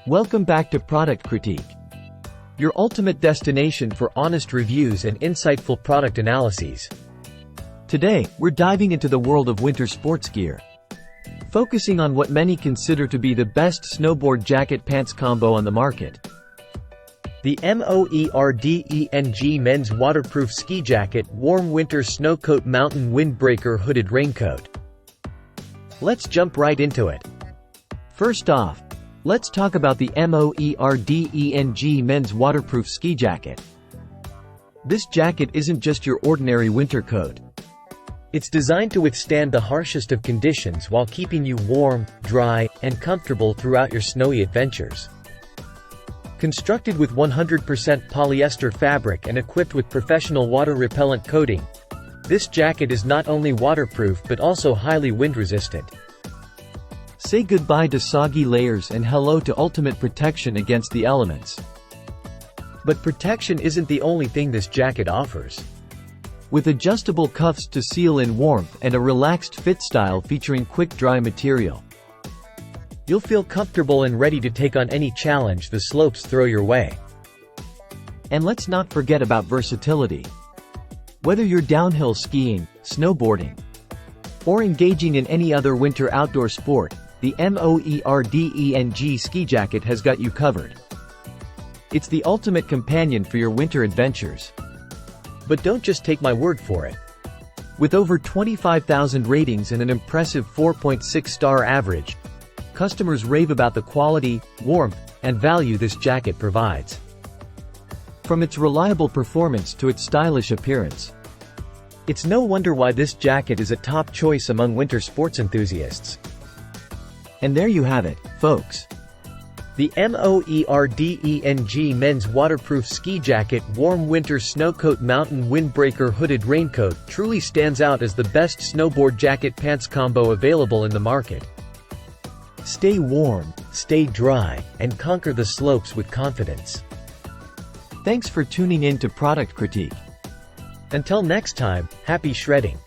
Welcome back to Product Critique, your ultimate destination for honest reviews and insightful product analyses. Today, we're diving into the world of winter sports gear, focusing on what many consider to be the best snowboard jacket pants combo on the market. The MOERDENG Men's Waterproof Ski Jacket Warm Winter Snowcoat Mountain Windbreaker Hooded Raincoat. Let's jump right into it. First off, let's talk about the MOERDENG Men's Waterproof Ski Jacket. This jacket isn't just your ordinary winter coat. It's designed to withstand the harshest of conditions while keeping you warm, dry, and comfortable throughout your snowy adventures. Constructed with 100% polyester fabric and equipped with professional water-repellent coating, this jacket is not only waterproof but also highly wind-resistant. Say goodbye to soggy layers and hello to ultimate protection against the elements. But protection isn't the only thing this jacket offers. With adjustable cuffs to seal in warmth and a relaxed fit style featuring quick-dry material, you'll feel comfortable and ready to take on any challenge the slopes throw your way. And let's not forget about versatility. Whether you're downhill skiing, snowboarding, or engaging in any other winter outdoor sport, the MOERDENG ski jacket has got you covered. It's the ultimate companion for your winter adventures. But don't just take my word for it. With over 25,000 ratings and an impressive 4.6-star average, customers rave about the quality, warmth, and value this jacket provides. From its reliable performance to its stylish appearance, it's no wonder why this jacket is a top choice among winter sports enthusiasts. And there you have it, folks. The MOERDENG Men's Waterproof Ski Jacket Warm Winter Snowcoat Mountain Windbreaker Hooded Raincoat truly stands out as the best snowboard jacket pants combo available in the market. Stay warm, stay dry, and conquer the slopes with confidence. Thanks for tuning in to Product Critique. Until next time, happy shredding.